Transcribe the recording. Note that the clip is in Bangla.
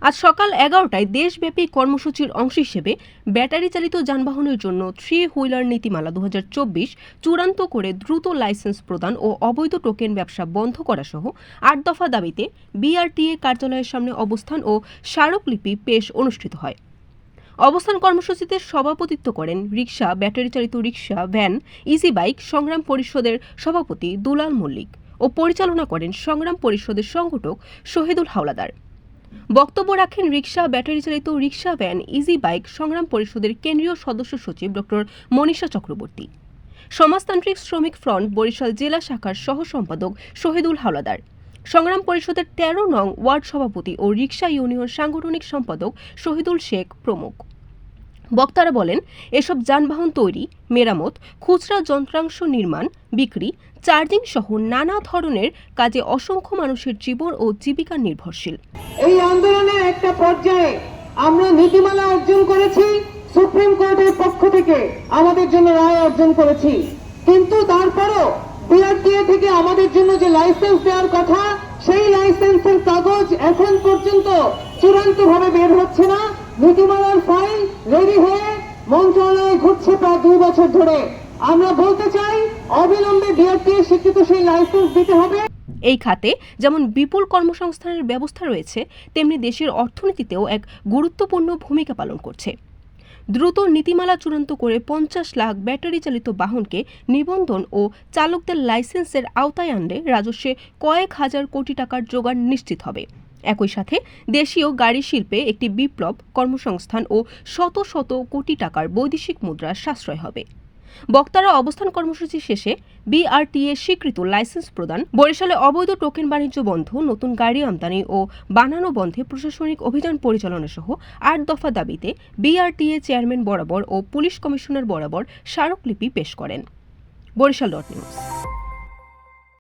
আজ সকাল 11টায় দেশব্যাপী কর্মসূচির অংশ হিসেবে ব্যাটারি চালিত যানবাহনের জন্য 3 হুইলার নীতিমালা 2024 চূড়ান্ত করে দ্রুত লাইসেন্স প্রদান ও অবৈধ টোকেন ব্যবসা বন্ধ করা সহ 8 দফা দাবিতে বিআরটিএ কার্যালয়ের সামনে অবস্থান ও স্মারকলিপি পেশ অনুষ্ঠিত হয়। অবস্থান কর্মসূচিতে সভাপতিত্ব করেন রিকশা, ব্যাটারি চালিত রিকশা, ভ্যান, ইজি বাইক সংগ্রাম পরিষদের সভাপতি দুলাল মল্লিক ও পরিচালনা করেন সংগ্রাম পরিষদের সংগঠক শহীদুল হাওলাদার। বক্তব্য রাখেন রিকশা, ব্যাটারি চালিত রিকশা, ভ্যান, ইজি বাইক সংগ্রাম পরিষদের কেন্দ্রীয় সদস্য সচিব ডক্টর মনীষা চক্রবর্তী, সমাজতান্ত্রিক শ্রমিক ফ্রন্ট বরিশাল জেলা শাখার সহ সম্পাদক শহীদুল হাওলাদার, সংগ্রাম পরিষদের 13 নং ওয়ার্ড সভাপতি ও রিকশা ইউনিয়ন সাংগঠনিক সম্পাদক শহীদুল শেখ প্রমুখ। বক্তারা বলেন, এসব যানবাহন তৈরি, মেরামত, খুচরা যন্ত্রাংশ নির্মাণ, বিক্রি, চার্জিং সহ নানা ধরনের কাজে অসংখ্য মানুষের জীবন ও জীবিকা নির্ভরশীল। এই আন্দোলনের একটা পর্যায়ে আমরা নীতিমালা অর্জন করেছি, সুপ্রিম কোর্টের পক্ষ থেকে আমাদের জন্য রায় অর্জন করেছি, কিন্তু তারপরও বিআরটিএ থেকে আমাদের জন্য যে লাইসেন্স দেওয়ার কথা, সেই লাইসেন্সের কাগজ এখন পর্যন্ত চূড়ান্তভাবে বের হচ্ছে না। নীতিমালার ফাইল রেডি হয়ে মন্ত্রণালয়ে ঘুরছে প্রায় 2 বছর ধরে। আমরা বলতে চাই, অবিলম্বে বিআরটিএ স্বীকৃত সেই লাইসেন্স দিতে হবে। এই খাতে যেমন বিপুল কর্মসংস্থানের ব্যবস্থা রয়েছে, তেমনি দেশের অর্থনীতিতেও এক গুরুত্বপূর্ণ ভূমিকা পালন করছে। দ্রুত নীতিমালা চূড়ান্ত করে 50 লাখ ব্যাটারি চালিত বাহনকে নিবন্ধন ও চালকদের লাইসেন্সের আওতায় আনলে রাজস্বে কয়েক হাজার কোটি টাকার জোগান নিশ্চিত হবে। একই সাথে দেশীয় গাড়ি শিল্পে একটি বিপ্লব, কর্মসংস্থান ও শত শত কোটি টাকার বৈদেশিক মুদ্রার সাশ্রয় হবে। বক্তারা অবস্থান কর্মসূচি শেষে বিআরটিএ স্বীকৃত লাইসেন্স প্রদান, বরিশালে অবৈধ টোকেন বাণিজ্য বন্ধ, নতুন গাড়ি আমদানি ও বানানো বন্ধে প্রশাসনিক অভিযান পরিচালনা সহ 8 দফা দাবিতে বিআরটিএ চেয়ারম্যান বরাবর ও পুলিশ কমিশনার বরাবর স্মারকলিপি পেশ করেন। বরিশাল.নিউজ।